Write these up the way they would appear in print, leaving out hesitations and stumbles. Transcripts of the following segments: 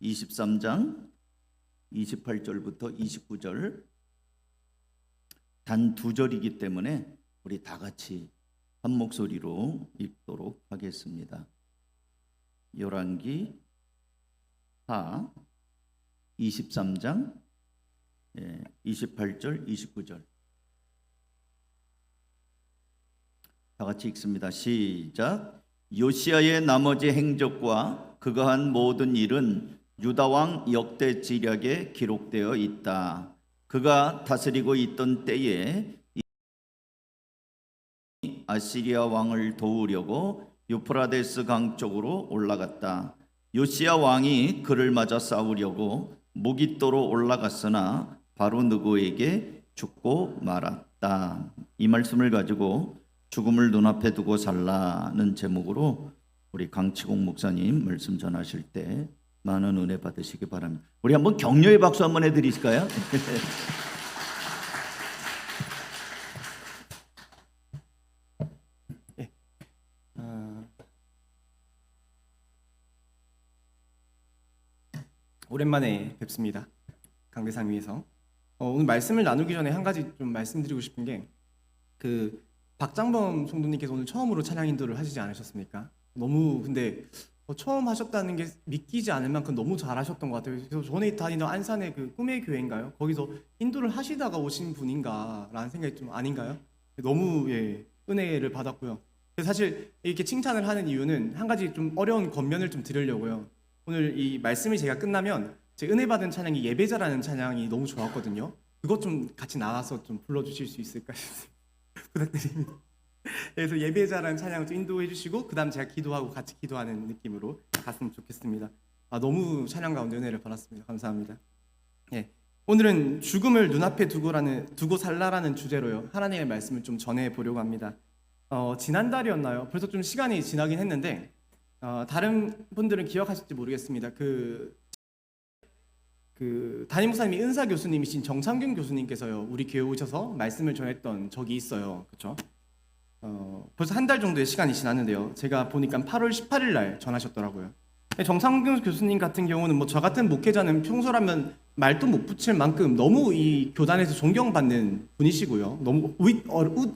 23장 28절부터 29절 단 두 절이기 때문에 우리 다 같이 한 목소리로 읽도록 하겠습니다. 열왕기 하 23장 28절 29절 다 같이 읽습니다. 시작. 요시야의 나머지 행적과 그가 한 모든 일은 유다왕 역대지략에 기록되어 있다. 그가 다스리고 있던 때에 아시리아 왕을 도우려고 유프라데스 강 쪽으로 올라갔다. 요시야 왕이 그를 맞아 싸우려고 무깃도로 올라갔으나 바로 느고에게 죽고 말았다. 이 말씀을 가지고 죽음을 눈앞에 두고 살라는 제목으로 우리 강치공 목사님 말씀 전하실 때 많은 은혜 받으시기 바랍니다. 우리 한번 격려의 박수 한번 해드리실까요? 오랜만에 뵙습니다. 강대상 위에서 오늘 말씀을 나누기 전에 한 가지 좀 말씀드리고 싶은 게 박장범 성도님께서 오늘 처음으로 찬양 인도를 하시지 않으셨습니까? 너무 근데 처음 하셨다는 게 믿기지 않을 만큼 너무 잘하셨던 것 같아요. 그래서 전에 다니던 안산의 그 꿈의 교회인가요? 거기서 인도를 하시다가 오신 분인가라는 생각이 좀 아닌가요? 너무 은혜를 받았고요. 그래서 사실 이렇게 칭찬을 하는 이유는 한 가지 좀 어려운 겉면을 좀 드리려고요. 오늘 이 말씀이 제가 끝나면 제 은혜 받은 찬양이 예배자라는 찬양이 너무 좋았거든요. 그것 좀 같이 나와서 좀 불러주실 수 있을까요? 부탁드립니다. 그래서 예배자라는 찬양을 좀 인도해 주시고 그 다음 제가 기도하고 같이 기도하는 느낌으로 갔으면 좋겠습니다. 너무 찬양 가운데 은혜를 받았습니다. 감사합니다. 오늘은 죽음을 눈앞에 두고 살라라는 주제로요 하나님의 말씀을 좀 전해보려고 합니다. 지난달이었나요? 벌써 좀 시간이 지나긴 했는데 다른 분들은 기억하실지 모르겠습니다. 담임 목사님이 은사 교수님이신 정창균 교수님께서요 우리 교회 오셔서 말씀을 전했던 적이 있어요. 그렇죠? 벌써 한 달 정도의 시간이 지났는데요. 제가 보니까 8월 18일 날 전하셨더라고요. 정창균 교수님 같은 경우는 뭐 저 같은 목회자는 평소라면 말도 못 붙일 만큼 너무 이 교단에서 존경받는 분이시고요. 너무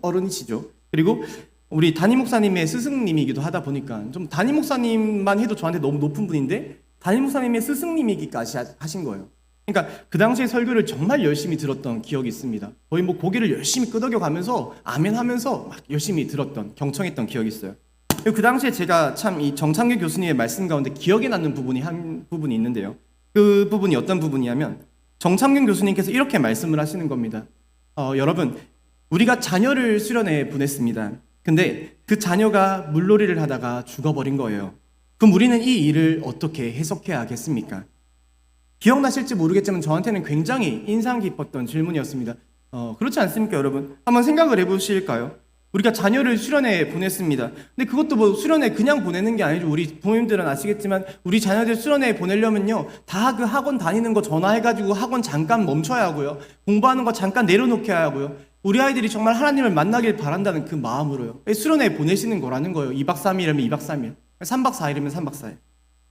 어른이시죠. 그리고 우리 담임 목사님의 스승님이기도 하다 보니까 좀 담임 목사님만 해도 저한테 너무 높은 분인데 담임 목사님의 스승님이기까지 하신 거예요. 그러니까 그 당시에 설교를 정말 열심히 들었던 기억이 있습니다. 거의 뭐 고개를 열심히 끄덕여 가면서 아멘 하면서 막 열심히 들었던 경청했던 기억이 있어요. 그 당시에 제가 참 이 정창규 교수님의 말씀 가운데 기억에 남는 한 부분이 있는데요. 그 부분이 어떤 부분이냐면 정창균 교수님께서 이렇게 말씀을 하시는 겁니다. 여러분, 우리가 자녀를 수련회 보냈습니다. 근데 그 자녀가 물놀이를 하다가 죽어버린 거예요. 그럼 우리는 이 일을 어떻게 해석해야 하겠습니까? 기억나실지 모르겠지만 저한테는 굉장히 인상 깊었던 질문이었습니다. 그렇지 않습니까, 여러분? 한번 생각을 해보실까요? 우리가 자녀를 수련회에 보냈습니다. 근데 그것도 뭐 수련회 그냥 보내는 게 아니죠. 우리 부모님들은 아시겠지만 우리 자녀들 수련회에 보내려면요 다 그 학원 다니는 거 전화해가지고 학원 잠깐 멈춰야 하고요. 공부하는 거 잠깐 내려놓게 하고요. 우리 아이들이 정말 하나님을 만나길 바란다는 그 마음으로요 수련회에 보내시는 거라는 거예요. 2박 3일이면 2박 3일, 3박 4일이면 3박 4일.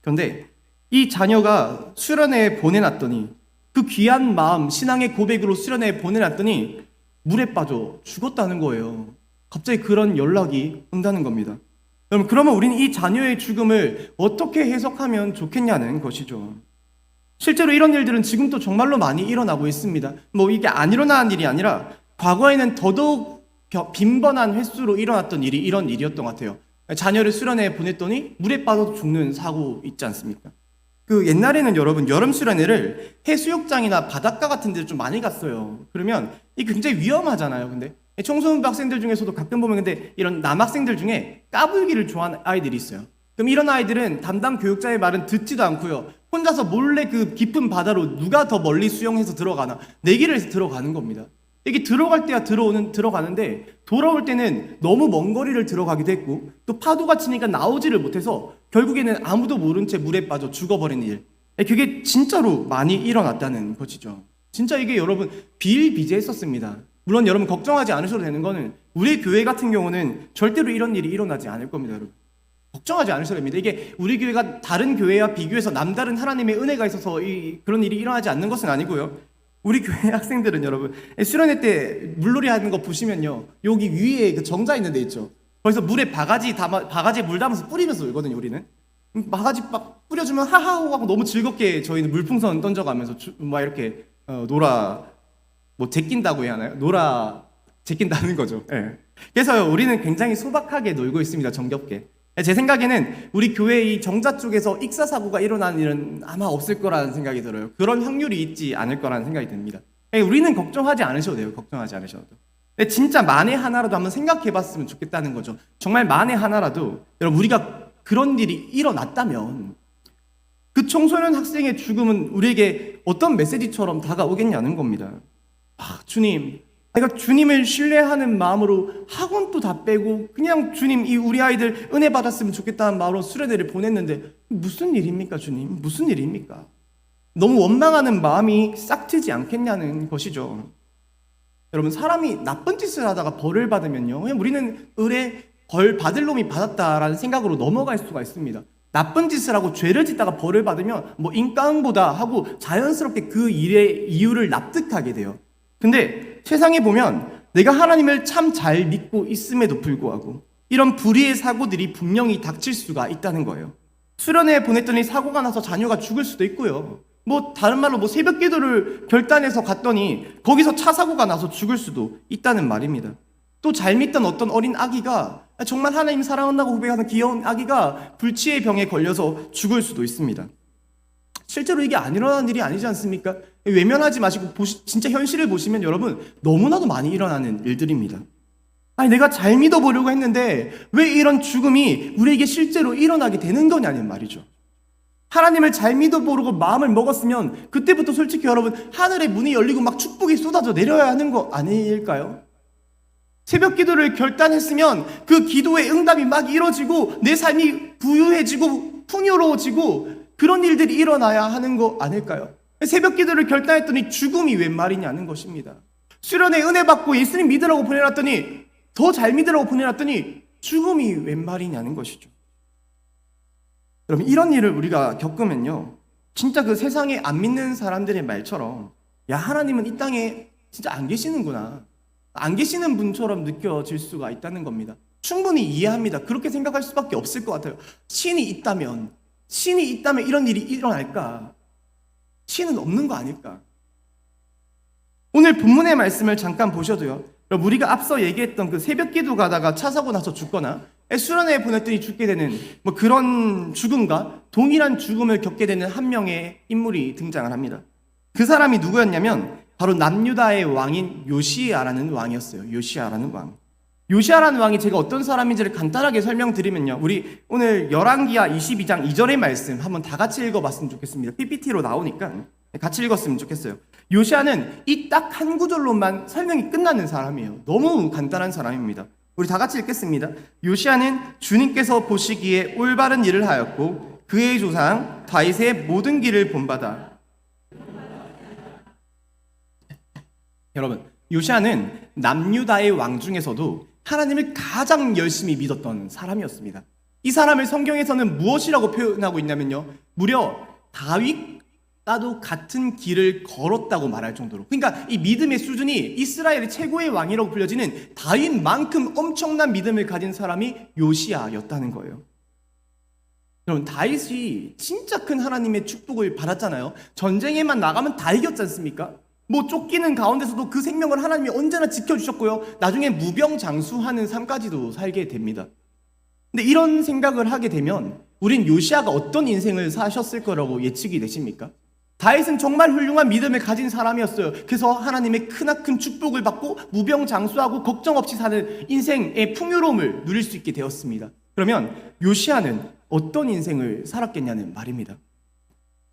그런데 이 자녀가 수련회에 보내놨더니 그 귀한 마음, 신앙의 고백으로 수련회에 보내놨더니 물에 빠져 죽었다는 거예요. 갑자기 그런 연락이 온다는 겁니다. 여러분, 그러면 우리는 이 자녀의 죽음을 어떻게 해석하면 좋겠냐는 것이죠. 실제로 이런 일들은 지금도 정말로 많이 일어나고 있습니다. 뭐 이게 안 일어나는 일이 아니라 과거에는 더더욱 빈번한 횟수로 일어났던 일이 이런 일이었던 것 같아요. 자녀를 수련회에 보냈더니 물에 빠져서 죽는 사고 있지 않습니까? 옛날에는 여러분 여름 수련회를 해수욕장이나 바닷가 같은 데 좀 많이 갔어요. 그러면 이게 굉장히 위험하잖아요. 근데 청소년부 학생들 중에서도 가끔 보면 근데 이런 남학생들 중에 까불기를 좋아하는 아이들이 있어요. 그럼 이런 아이들은 담당 교육자의 말은 듣지도 않고요. 혼자서 몰래 그 깊은 바다로 누가 더 멀리 수영해서 들어가나 내기를 해서 들어가는 겁니다. 이게 들어갈 때야 들어가는데 돌아올 때는 너무 먼 거리를 들어가기도 했고 또 파도가 치니까 나오지를 못해서 결국에는 아무도 모른 채 물에 빠져 죽어버리는 일. 그게 진짜로 많이 일어났다는 것이죠. 진짜 이게 여러분 비일비재했었습니다. 물론 여러분 걱정하지 않으셔도 되는 거는 우리 교회 같은 경우는 절대로 이런 일이 일어나지 않을 겁니다, 여러분. 걱정하지 않으셔야 됩니다. 이게 우리 교회가 다른 교회와 비교해서 남다른 하나님의 은혜가 있어서 그런 일이 일어나지 않는 것은 아니고요. 우리 교회 학생들은 여러분 수련회 때 물놀이 하는 거 보시면요, 여기 위에 그 정자 있는 데 있죠. 거기서 물에 바가지에 물 담아서 뿌리면서 놀거든요. 우리는 바가지 막 뿌려주면 하하호 하고 너무 즐겁게 저희는 물풍선 던져가면서 막 이렇게 제낀다고 해야 하나요? 제낀다는 거죠. 예. 그래서요, 우리는 굉장히 소박하게 놀고 있습니다. 정겹게. 제 생각에는 우리 교회 이 정자 쪽에서 익사 사고가 일어나는 일은 아마 없을 거라는 생각이 들어요. 그런 확률이 있지 않을 거라는 생각이 듭니다. 우리는 걱정하지 않으셔도 돼요. 걱정하지 않으셔도. 근데 진짜 만에 하나라도 한번 생각해봤으면 좋겠다는 거죠. 정말 만에 하나라도 여러분, 우리가 그런 일이 일어났다면 그 청소년 학생의 죽음은 우리에게 어떤 메시지처럼 다가오겠냐는 겁니다. 주님, 내가 주님을 신뢰하는 마음으로 학원도 다 빼고 그냥 주님, 이 우리 아이들 은혜 받았으면 좋겠다는 마음으로 수련회를 보냈는데 무슨 일입니까 주님? 무슨 일입니까? 너무 원망하는 마음이 싹트지 않겠냐는 것이죠. 여러분, 사람이 나쁜 짓을 하다가 벌을 받으면요, 그냥 우리는 벌 받을 놈이 받았다라는 생각으로 넘어갈 수가 있습니다. 나쁜 짓을 하고 죄를 짓다가 벌을 받으면 인과응보다 하고 자연스럽게 그 일의 이유를 납득하게 돼요. 근데 세상에 보면 내가 하나님을 참 잘 믿고 있음에도 불구하고 이런 불의의 사고들이 분명히 닥칠 수가 있다는 거예요. 수련회에 보냈더니 사고가 나서 자녀가 죽을 수도 있고요. 다른 말로 새벽 기도를 결단해서 갔더니 거기서 차 사고가 나서 죽을 수도 있다는 말입니다. 또 잘 믿던 어떤 어린 아기가, 정말 하나님 사랑한다고 고백하는 귀여운 아기가 불치의 병에 걸려서 죽을 수도 있습니다. 실제로 이게 안 일어나는 일이 아니지 않습니까? 외면하지 마시고 진짜 현실을 보시면 여러분, 너무나도 많이 일어나는 일들입니다. 내가 잘 믿어보려고 했는데 왜 이런 죽음이 우리에게 실제로 일어나게 되는 거냐는 말이죠. 하나님을 잘 믿어보려고 마음을 먹었으면 그때부터 솔직히 여러분, 하늘의 문이 열리고 막 축복이 쏟아져 내려야 하는 거 아닐까요? 새벽 기도를 결단했으면 그 기도의 응답이 막 이루어지고 내 삶이 부유해지고 풍요로워지고 그런 일들이 일어나야 하는 거 아닐까요? 새벽 기도를 결단했더니 죽음이 웬 말이냐는 것입니다. 수련회 은혜 받고 예수님 믿으라고 보내놨더니, 더 잘 믿으라고 보내놨더니 죽음이 웬 말이냐는 것이죠. 여러분, 이런 일을 우리가 겪으면요, 진짜 그 세상에 안 믿는 사람들의 말처럼, 야, 하나님은 이 땅에 진짜 안 계시는구나, 안 계시는 분처럼 느껴질 수가 있다는 겁니다. 충분히 이해합니다. 그렇게 생각할 수밖에 없을 것 같아요. 신이 있다면 이런 일이 일어날까? 신은 없는 거 아닐까? 오늘 본문의 말씀을 잠깐 보셔도요, 우리가 앞서 얘기했던 그 새벽 기도 가다가 차 사고 나서 죽거나 수련회에 보냈더니 죽게 되는 그런 죽음과 동일한 죽음을 겪게 되는 한 명의 인물이 등장을 합니다. 그 사람이 누구였냐면 바로 남유다의 왕인 요시야라는 왕이었어요. 요시야라는 왕. 요시야라는 왕이 제가 어떤 사람인지를 간단하게 설명드리면요, 우리 오늘 열왕기하 22장 2절의 말씀 한번 다 같이 읽어봤으면 좋겠습니다. PPT로 나오니까 같이 읽었으면 좋겠어요. 요시야는 이 딱 한 구절로만 설명이 끝나는 사람이에요. 너무 간단한 사람입니다. 우리 다 같이 읽겠습니다. 요시야는 주님께서 보시기에 올바른 일을 하였고 그의 조상 다윗의 모든 길을 본받아. 여러분, 요시야는 남유다의 왕 중에서도 하나님을 가장 열심히 믿었던 사람이었습니다. 이 사람을 성경에서는 무엇이라고 표현하고 있냐면요, 무려 다윗과도 같은 길을 걸었다고 말할 정도로, 그러니까 이 믿음의 수준이 이스라엘의 최고의 왕이라고 불려지는 다윗만큼 엄청난 믿음을 가진 사람이 요시야였다는 거예요. 여러분, 다윗이 진짜 큰 하나님의 축복을 받았잖아요. 전쟁에만 나가면 다 이겼지 않습니까? 쫓기는 가운데서도 그 생명을 하나님이 언제나 지켜주셨고요, 나중에 무병장수하는 삶까지도 살게 됩니다. 근데 이런 생각을 하게 되면 우린 요시야가 어떤 인생을 사셨을 거라고 예측이 되십니까? 다윗은 정말 훌륭한 믿음을 가진 사람이었어요. 그래서 하나님의 크나큰 축복을 받고 무병장수하고 걱정 없이 사는 인생의 풍요로움을 누릴 수 있게 되었습니다. 그러면 요시야는 어떤 인생을 살았겠냐는 말입니다.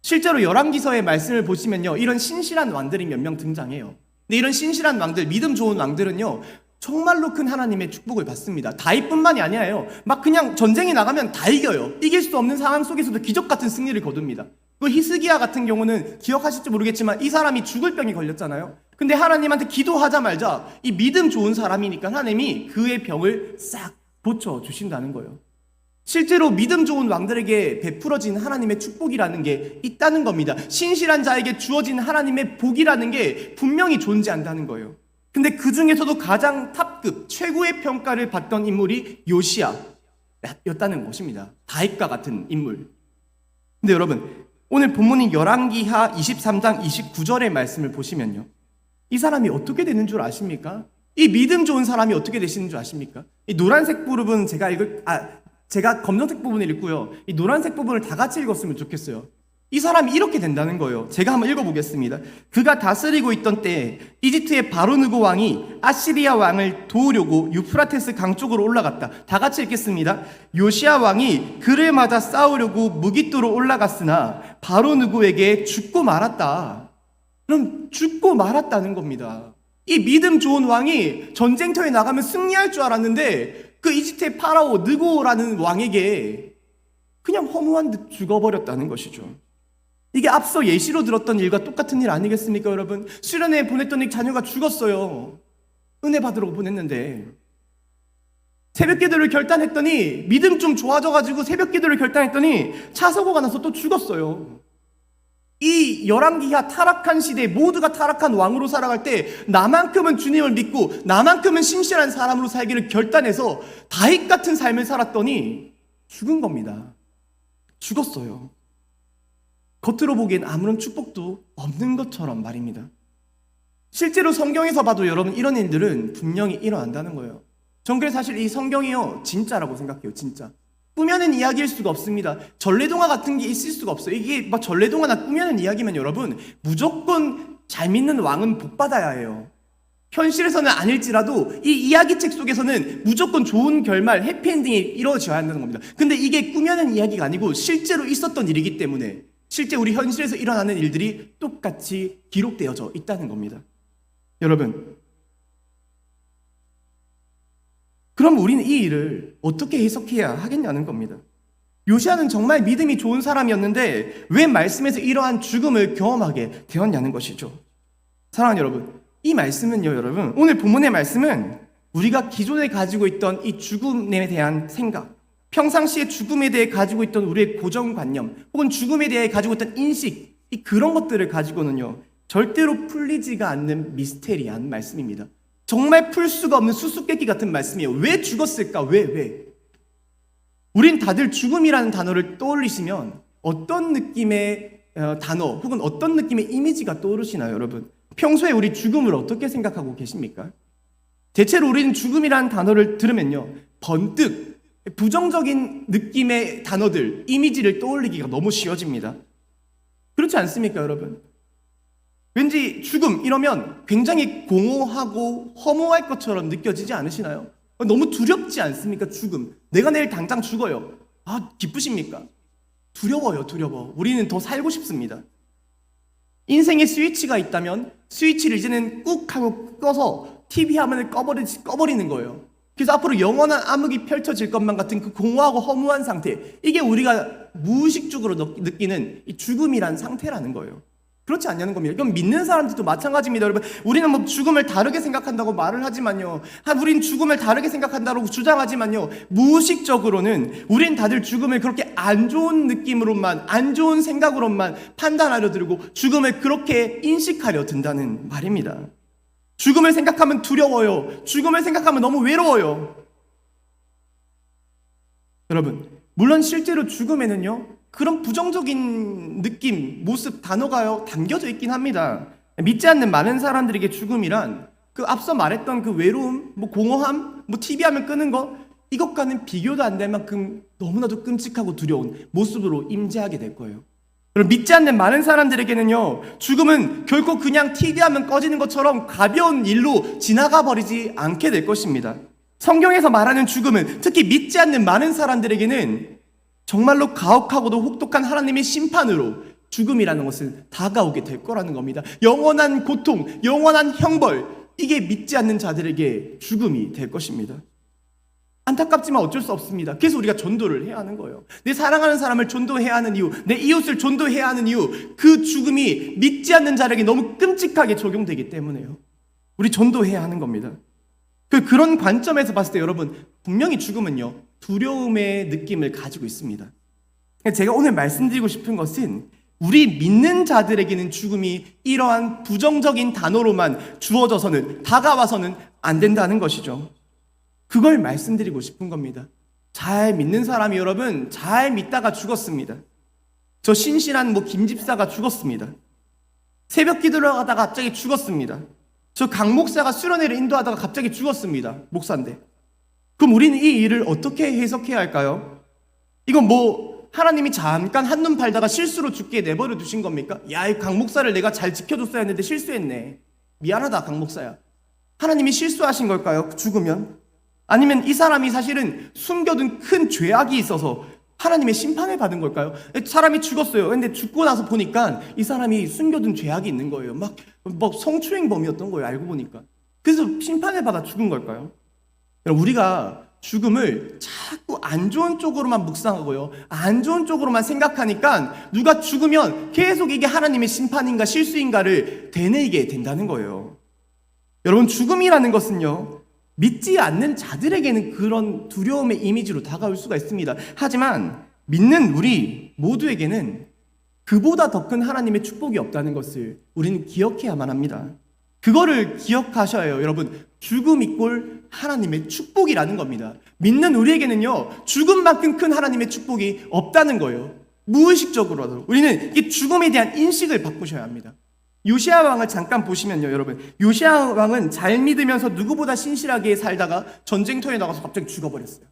실제로 열왕기서의 말씀을 보시면요, 이런 신실한 왕들이 몇 명 등장해요. 근데 이런 신실한 왕들, 믿음 좋은 왕들은요, 정말로 큰 하나님의 축복을 받습니다. 다윗뿐만이 아니에요. 그냥 전쟁에 나가면 다 이겨요. 이길 수 없는 상황 속에서도 기적 같은 승리를 거둡니다. 그 히스기야 같은 경우는 기억하실지 모르겠지만 이 사람이 죽을 병이 걸렸잖아요. 근데 하나님한테 기도하자마자 이 믿음 좋은 사람이니까 하나님이 그의 병을 싹 고쳐주신다는 거예요. 실제로 믿음 좋은 왕들에게 베풀어진 하나님의 축복이라는 게 있다는 겁니다. 신실한 자에게 주어진 하나님의 복이라는 게 분명히 존재한다는 거예요. 근데 그 중에서도 가장 탑급, 최고의 평가를 받던 인물이 요시아였다는 것입니다. 다윗과 같은 인물. 근데 여러분, 오늘 본문인 열왕기하 23장 29절의 말씀을 보시면요, 이 사람이 어떻게 되는 줄 아십니까? 이 믿음 좋은 사람이 어떻게 되시는 줄 아십니까? 이 노란색 부분은 제가 검정색 부분을 읽고요, 이 노란색 부분을 다 같이 읽었으면 좋겠어요. 이 사람이 이렇게 된다는 거예요. 제가 한번 읽어보겠습니다. 그가 다스리고 있던 때에 이집트의 바로느고 왕이 아시리아 왕을 도우려고 유프라테스 강 쪽으로 올라갔다. 다 같이 읽겠습니다. 요시야 왕이 그를 맞아 싸우려고 무깃도로 올라갔으나 바로느고에게 죽고 말았다. 그럼 죽고 말았다는 겁니다. 이 믿음 좋은 왕이 전쟁터에 나가면 승리할 줄 알았는데 그 이집트의 파라오 느고라는 왕에게 그냥 허무한 듯 죽어버렸다는 것이죠. 이게 앞서 예시로 들었던 일과 똑같은 일 아니겠습니까, 여러분? 수련회에 보냈더니 자녀가 죽었어요. 은혜 받으러 보냈는데 새벽 기도를 결단했더니 믿음 좀 좋아져가지고 새벽 기도를 결단했더니 차 사고가 나서 또 죽었어요. 이 열왕기하 타락한 시대에 모두가 타락한 왕으로 살아갈 때 나만큼은 주님을 믿고 나만큼은 신실한 사람으로 살기를 결단해서 다윗 같은 삶을 살았더니 죽은 겁니다. 죽었어요. 겉으로 보기엔 아무런 축복도 없는 것처럼 말입니다. 실제로 성경에서 봐도 여러분 이런 일들은 분명히 일어난다는 거예요. 전 그래서 사실 이 성경이요 진짜라고 생각해요. 진짜 꾸며낸 이야기일 수가 없습니다. 전래동화 같은 게 있을 수가 없어요. 이게 막 전래동화나 꾸며낸 이야기면 여러분 무조건 잘 믿는 왕은 복받아야 해요. 현실에서는 아닐지라도 이 이야기책 속에서는 무조건 좋은 결말, 해피엔딩이 이루어져야 한다는 겁니다. 근데 이게 꾸며낸 이야기가 아니고 실제로 있었던 일이기 때문에 실제 우리 현실에서 일어나는 일들이 똑같이 기록되어져 있다는 겁니다. 여러분, 그럼 우리는 이 일을 어떻게 해석해야 하겠냐는 겁니다. 요시아는 정말 믿음이 좋은 사람이었는데 왜 말씀에서 이러한 죽음을 경험하게 되었냐는 것이죠. 사랑하는 여러분, 이 말씀은요, 여러분, 오늘 본문의 말씀은 우리가 기존에 가지고 있던 이 죽음에 대한 생각, 평상시에 죽음에 대해 가지고 있던 우리의 고정관념 혹은 죽음에 대해 가지고 있던 인식, 그런 것들을 가지고는요 절대로 풀리지가 않는 미스테리한 말씀입니다. 정말 풀 수가 없는 수수께끼 같은 말씀이에요. 왜 죽었을까? 왜? 우린 다들 죽음이라는 단어를 떠올리시면 어떤 느낌의 단어 혹은 어떤 느낌의 이미지가 떠오르시나요, 여러분? 평소에 우리 죽음을 어떻게 생각하고 계십니까? 대체로 우리는 죽음이라는 단어를 들으면요 번뜩 부정적인 느낌의 단어들, 이미지를 떠올리기가 너무 쉬워집니다. 그렇지 않습니까, 여러분? 왠지 죽음 이러면 굉장히 공허하고 허무할 것처럼 느껴지지 않으시나요? 너무 두렵지 않습니까, 죽음? 내가 내일 당장 죽어요. 기쁘십니까? 두려워요. 우리는 더 살고 싶습니다. 인생에 스위치가 있다면 스위치를 이제는 꾹 하고 꺼서 TV 화면을 꺼버리는 거예요. 그래서 앞으로 영원한 암흑이 펼쳐질 것만 같은 그 공허하고 허무한 상태, 이게 우리가 무의식적으로 느끼는 이 죽음이란 상태라는 거예요. 그렇지 않냐는 겁니다. 그럼 믿는 사람들도 마찬가지입니다, 여러분. 우리는 뭐 죽음을 다르게 생각한다고 말을 하지만요, 우린 죽음을 다르게 생각한다고 주장하지만요, 무의식적으로는 우린 다들 죽음을 그렇게 안 좋은 느낌으로만, 안 좋은 생각으로만 판단하려 들고 죽음을 그렇게 인식하려 든다는 말입니다. 죽음을 생각하면 두려워요. 죽음을 생각하면 너무 외로워요. 여러분, 물론 실제로 죽음에는요 그런 부정적인 느낌, 모습, 단어가요 담겨져 있긴 합니다. 믿지 않는 많은 사람들에게 죽음이란 그 앞서 말했던 그 외로움, 공허함, TV 화면 끄는 거, 이것과는 비교도 안 될 만큼 너무나도 끔찍하고 두려운 모습으로 임재하게 될 거예요. 그럼 믿지 않는 많은 사람들에게는요 죽음은 결코 그냥 TV 화면 꺼지는 것처럼 가벼운 일로 지나가 버리지 않게 될 것입니다. 성경에서 말하는 죽음은 특히 믿지 않는 많은 사람들에게는 정말로 가혹하고도 혹독한 하나님의 심판으로 죽음이라는 것은 다가오게 될 거라는 겁니다. 영원한 고통, 영원한 형벌, 이게 믿지 않는 자들에게 죽음이 될 것입니다. 안타깝지만 어쩔 수 없습니다. 그래서 우리가 전도를 해야 하는 거예요. 내 사랑하는 사람을 전도해야 하는 이유, 내 이웃을 전도해야 하는 이유, 그 죽음이 믿지 않는 자에게 너무 끔찍하게 적용되기 때문에요. 우리 전도해야 하는 겁니다. 그런 관점에서 봤을 때 여러분, 분명히 죽음은요 두려움의 느낌을 가지고 있습니다. 제가 오늘 말씀드리고 싶은 것은 우리 믿는 자들에게는 죽음이 이러한 부정적인 단어로만 주어져서는 다가와서는 안 된다는 것이죠. 그걸 말씀드리고 싶은 겁니다. 잘 믿는 사람이 여러분 잘 믿다가 죽었습니다. 저 신실한 김 집사가 죽었습니다. 새벽 기도를 하다가 갑자기 죽었습니다. 저 강 목사가 수련회를 인도하다가 갑자기 죽었습니다. 목사인데. 그럼 우리는 이 일을 어떻게 해석해야 할까요? 이건 하나님이 잠깐 한눈 팔다가 실수로 죽게 내버려 두신 겁니까? 야, 이 강 목사를 내가 잘 지켜줬어야 했는데 실수했네. 미안하다, 강 목사야. 하나님이 실수하신 걸까요? 죽으면? 아니면 이 사람이 사실은 숨겨둔 큰 죄악이 있어서 하나님의 심판을 받은 걸까요? 사람이 죽었어요. 근데 죽고 나서 보니까 이 사람이 숨겨둔 죄악이 있는 거예요. 막 성추행범이었던 거예요. 알고 보니까. 그래서 심판을 받아 죽은 걸까요? 여러분, 우리가 죽음을 자꾸 안 좋은 쪽으로만 묵상하고요, 안 좋은 쪽으로만 생각하니까 누가 죽으면 계속 이게 하나님의 심판인가 실수인가를 되뇌이게 된다는 거예요. 여러분, 죽음이라는 것은요, 믿지 않는 자들에게는 그런 두려움의 이미지로 다가올 수가 있습니다. 하지만 믿는 우리 모두에게는 그보다 더 큰 하나님의 축복이 없다는 것을 우리는 기억해야만 합니다. 그거를 기억하셔야 해요. 여러분, 죽음 이꼴 하나님의 축복이라는 겁니다. 믿는 우리에게는요, 죽음만큼 큰 하나님의 축복이 없다는 거예요. 무의식적으로라도 우리는 이 죽음에 대한 인식을 바꾸셔야 합니다. 요시야 왕을 잠깐 보시면요, 여러분, 요시야 왕은 잘 믿으면서 누구보다 신실하게 살다가 전쟁터에 나가서 갑자기 죽어버렸어요.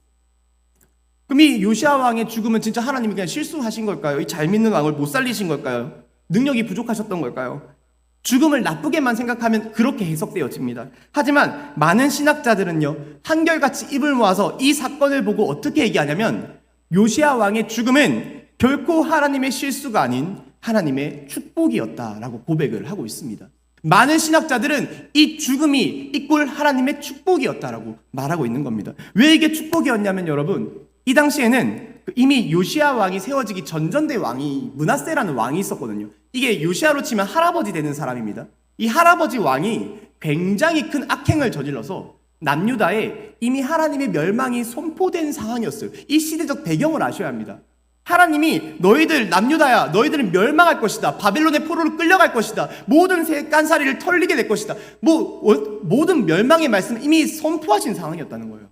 그럼 이 요시야 왕의 죽음은 진짜 하나님이 그냥 실수하신 걸까요? 이 잘 믿는 왕을 못 살리신 걸까요? 능력이 부족하셨던 걸까요? 죽음을 나쁘게만 생각하면 그렇게 해석되어집니다. 하지만 많은 신학자들은요, 한결같이 입을 모아서 이 사건을 보고 어떻게 얘기하냐면 요시야 왕의 죽음은 결코 하나님의 실수가 아닌 하나님의 축복이었다라고 고백을 하고 있습니다. 많은 신학자들은 이 죽음이 이꼴 하나님의 축복이었다라고 말하고 있는 겁니다. 왜 이게 축복이었냐면 여러분, 이 당시에는 이미 요시야 왕이 세워지기 전전대 왕이 므낫세라는 왕이 있었거든요. 이게 요시야로 치면 할아버지 되는 사람입니다. 이 할아버지 왕이 굉장히 큰 악행을 저질러서 남유다에 이미 하나님의 멸망이 선포된 상황이었어요. 이 시대적 배경을 아셔야 합니다. 하나님이 너희들 남유다야, 너희들은 멸망할 것이다. 바벨론의 포로로 끌려갈 것이다. 모든 깐사리를 털리게 될 것이다. 모든 멸망의 말씀을 이미 선포하신 상황이었다는 거예요.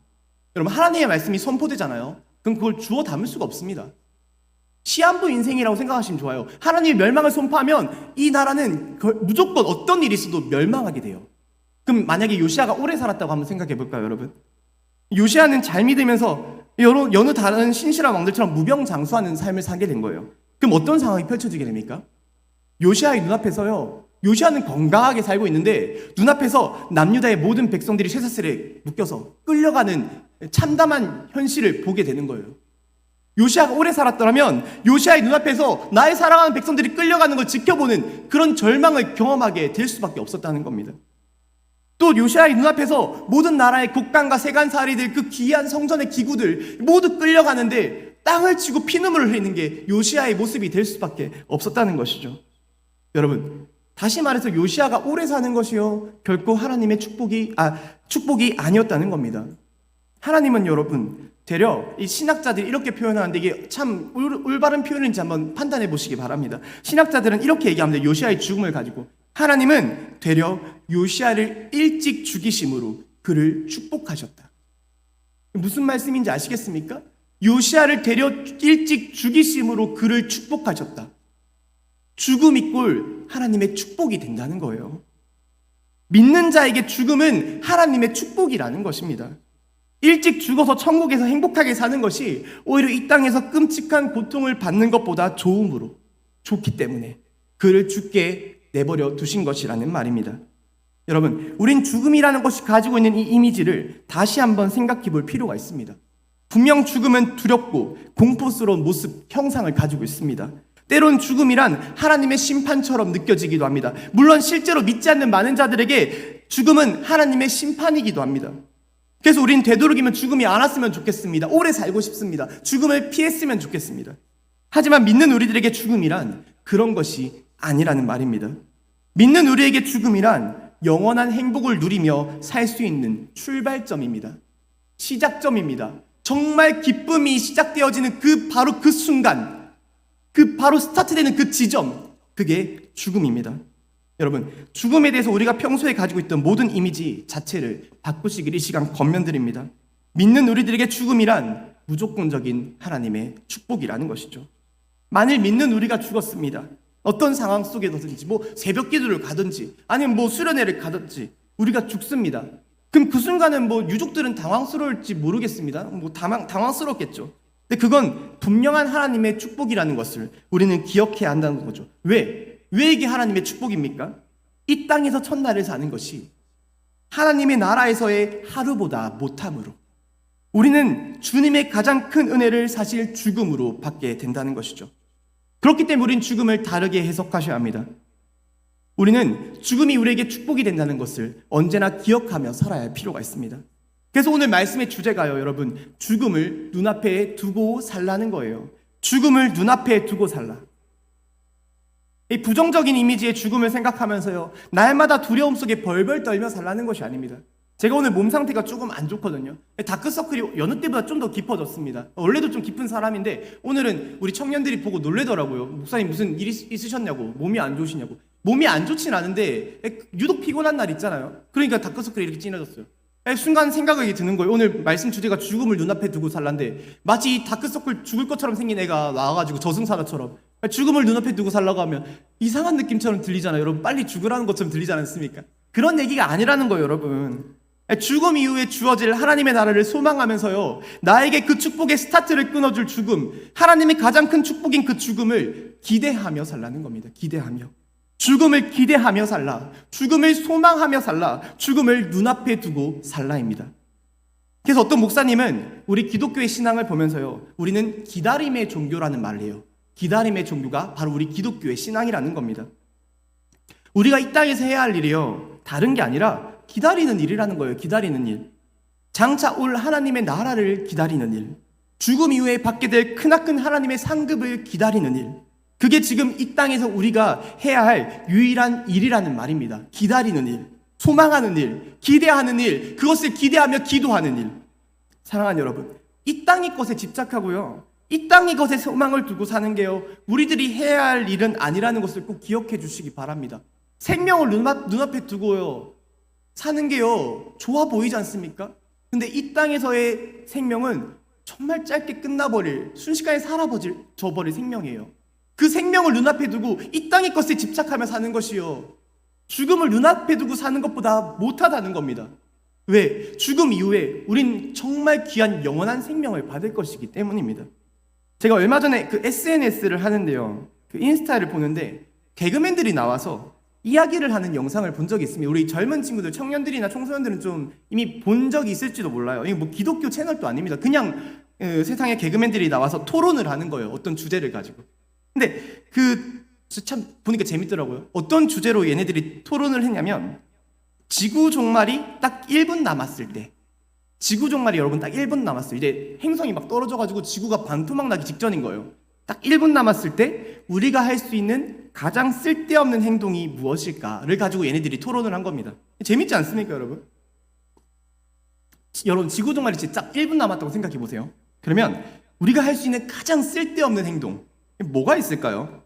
여러분, 하나님의 말씀이 선포되잖아요. 그럼 그걸 주워 담을 수가 없습니다. 시한부 인생이라고 생각하시면 좋아요. 하나님의 멸망을 선포하면 이 나라는 무조건 어떤 일이 있어도 멸망하게 돼요. 그럼 만약에 요시야가 오래 살았다고 한번 생각해 볼까요, 여러분? 요시야는 잘 믿으면서 여느 다른 신실한 왕들처럼 무병장수하는 삶을 살게 된 거예요. 그럼 어떤 상황이 펼쳐지게 됩니까? 요시야의 눈앞에서요, 요시야는 건강하게 살고 있는데 눈앞에서 남유다의 모든 백성들이 쇠사슬에 묶여서 끌려가는 참담한 현실을 보게 되는 거예요. 요시야가 오래 살았더라면 요시야의 눈앞에서 나의 사랑하는 백성들이 끌려가는 걸 지켜보는 그런 절망을 경험하게 될 수밖에 없었다는 겁니다. 또 요시야의 눈앞에서 모든 나라의 국강과 세간살이들, 그 귀한 성전의 기구들 모두 끌려가는데 땅을 치고 피눈물을 흘리는 게 요시야의 모습이 될 수밖에 없었다는 것이죠. 여러분, 다시 말해서 요시야가 오래 사는 것이요, 결코 하나님의 축복이 아니었다는 겁니다. 하나님은 여러분, 되려 이 신학자들이 이렇게 표현하는데 이게 참 올바른 표현인지 한번 판단해 보시기 바랍니다. 신학자들은 이렇게 얘기합니다. 요시야의 죽음을 가지고 하나님은 되려 요시야를 일찍 죽이심으로 그를 축복하셨다. 무슨 말씀인지 아시겠습니까? 요시야를 되려 일찍 죽이심으로 그를 축복하셨다. 죽음 이꼴 하나님의 축복이 된다는 거예요. 믿는 자에게 죽음은 하나님의 축복이라는 것입니다. 일찍 죽어서 천국에서 행복하게 사는 것이 오히려 이 땅에서 끔찍한 고통을 받는 것보다 좋기 때문에 그를 죽게 내버려 두신 것이라는 말입니다. 여러분, 우린 죽음이라는 것이 가지고 있는 이 이미지를 다시 한번 생각해 볼 필요가 있습니다. 분명 죽음은 두렵고 공포스러운 모습, 형상을 가지고 있습니다. 때론 죽음이란 하나님의 심판처럼 느껴지기도 합니다. 물론 실제로 믿지 않는 많은 자들에게 죽음은 하나님의 심판이기도 합니다. 그래서 우린 되도록이면 죽음이 안 왔으면 좋겠습니다. 오래 살고 싶습니다. 죽음을 피했으면 좋겠습니다. 하지만 믿는 우리들에게 죽음이란 그런 것이 아니라는 말입니다. 믿는 우리에게 죽음이란 영원한 행복을 누리며 살 수 있는 출발점입니다. 시작점입니다. 정말 기쁨이 시작되어지는 바로 그 순간, 바로 스타트되는 그 지점, 그게 죽음입니다. 여러분, 죽음에 대해서 우리가 평소에 가지고 있던 모든 이미지 자체를 바꾸시길 이 시간 권면드립니다. 믿는 우리들에게 죽음이란 무조건적인 하나님의 축복이라는 것이죠. 만일 믿는 우리가 죽었습니다. 어떤 상황 속에서든지, 새벽 기도를 가든지 아니면 수련회를 가든지 우리가 죽습니다. 그럼 그 순간은 유족들은 당황스러울지 모르겠습니다. 당황스럽겠죠. 근데 그건 분명한 하나님의 축복이라는 것을 우리는 기억해야 한다는 거죠. 왜 이게 하나님의 축복입니까? 이 땅에서 첫날을 사는 것이 하나님의 나라에서의 하루보다 못함으로 우리는 주님의 가장 큰 은혜를 사실 죽음으로 받게 된다는 것이죠. 그렇기 때문에 우리는 죽음을 다르게 해석하셔야 합니다. 우리는 죽음이 우리에게 축복이 된다는 것을 언제나 기억하며 살아야 할 필요가 있습니다. 그래서 오늘 말씀의 주제가요, 여러분, 죽음을 눈앞에 두고 살라는 거예요. 죽음을 눈앞에 두고 살라. 이 부정적인 이미지의 죽음을 생각하면서요, 날마다 두려움 속에 벌벌 떨며 살라는 것이 아닙니다. 제가 오늘 몸 상태가 조금 안 좋거든요. 다크서클이 여느 때보다 좀 더 깊어졌습니다. 원래도 좀 깊은 사람인데 오늘은 우리 청년들이 보고 놀래더라고요. 목사님 무슨 일 있으셨냐고, 몸이 안 좋으시냐고. 몸이 안 좋진 않은데 유독 피곤한 날 있잖아요. 그러니까 다크서클이 이렇게 진해졌어요. 순간 생각이 드는 거예요. 오늘 말씀 주제가 죽음을 눈앞에 두고 살라인데 마치 이 다크서클 죽을 것처럼 생긴 애가 나와가지고 저승사자처럼 죽음을 눈앞에 두고 살라고 하면 이상한 느낌처럼 들리잖아요. 여러분, 빨리 죽으라는 것처럼 들리지 않습니까? 그런 얘기가 아니라는 거예요, 여러분. 죽음 이후에 주어질 하나님의 나라를 소망하면서요, 나에게 그 축복의 스타트를 끊어줄 죽음, 하나님의 가장 큰 축복인 그 죽음을 기대하며 살라는 겁니다. 기대하며. 죽음을 기대하며 살라. 죽음을 소망하며 살라. 죽음을 눈앞에 두고 살라입니다. 그래서 어떤 목사님은 우리 기독교의 신앙을 보면서요, 우리는 기다림의 종교라는 말을 해요. 기다림의 종교가 바로 우리 기독교의 신앙이라는 겁니다. 우리가 이 땅에서 해야 할 일이요, 다른 게 아니라 기다리는 일이라는 거예요. 기다리는 일. 장차 올 하나님의 나라를 기다리는 일. 죽음 이후에 받게 될 크나큰 하나님의 상급을 기다리는 일. 그게 지금 이 땅에서 우리가 해야 할 유일한 일이라는 말입니다. 기다리는 일, 소망하는 일, 기대하는 일, 그것을 기대하며 기도하는 일. 사랑하는 여러분, 이 땅의 것에 집착하고요, 이 땅의 것에 소망을 두고 사는 게요, 우리들이 해야 할 일은 아니라는 것을 꼭 기억해 주시기 바랍니다. 생명을 눈앞에 두고요 사는 게요 좋아 보이지 않습니까? 근데 이 땅에서의 생명은 정말 짧게 끝나버릴, 순식간에 사라져버릴 생명이에요. 그 생명을 눈앞에 두고 이 땅의 것에 집착하며 사는 것이요, 죽음을 눈앞에 두고 사는 것보다 못하다는 겁니다. 왜? 죽음 이후에 우린 정말 귀한 영원한 생명을 받을 것이기 때문입니다. 제가 얼마 전에 그 SNS를 하는데요, 그 인스타를 보는데 개그맨들이 나와서 이야기를 하는 영상을 본 적이 있습니다. 우리 젊은 친구들, 청년들이나 청소년들은 좀 이미 본 적이 있을지도 몰라요. 이게 기독교 채널도 아닙니다. 그냥 세상에 개그맨들이 나와서 토론을 하는 거예요. 어떤 주제를 가지고. 근데 참 보니까 재밌더라고요. 어떤 주제로 얘네들이 토론을 했냐면, 지구 종말이 딱 1분 남았을 때, 지구 종말이 여러분 딱 1분 남았어요. 이제 행성이 막 떨어져가지고 지구가 반토막 나기 직전인 거예요. 딱 1분 남았을 때 우리가 할 수 있는 가장 쓸데없는 행동이 무엇일까를 가지고 얘네들이 토론을 한 겁니다. 재밌지 않습니까, 여러분? 여러분, 지구 종말이 진짜 딱 1분 남았다고 생각해 보세요. 그러면 우리가 할 수 있는 가장 쓸데없는 행동, 뭐가 있을까요?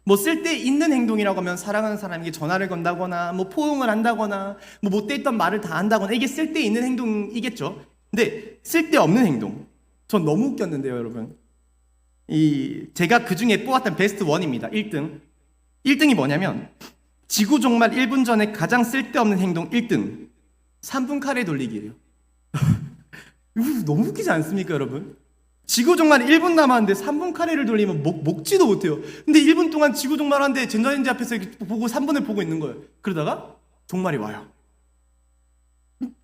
쓸데있는 행동이라고 하면 사랑하는 사람에게 전화를 건다거나, 포옹을 한다거나, 못됐던 말을 다 한다거나, 이게 쓸데있는 행동이겠죠. 근데 쓸데없는 행동, 전 너무 웃겼는데요, 여러분. 제가 그 중에 뽑았던 베스트 1입니다. 1등이 뭐냐면, 지구 종말 1분 전에 가장 쓸데없는 행동 1등, 3분 카레 돌리기예요. 이거 너무 웃기지 않습니까, 여러분? 지구 종말이 1분 남았는데 3분 카레를 돌리면 먹지도 못해요. 근데 1분 동안 지구 종말하는데 전자레인지 앞에서 이렇게 보고 3분을 보고 있는 거예요. 그러다가 종말이 와요.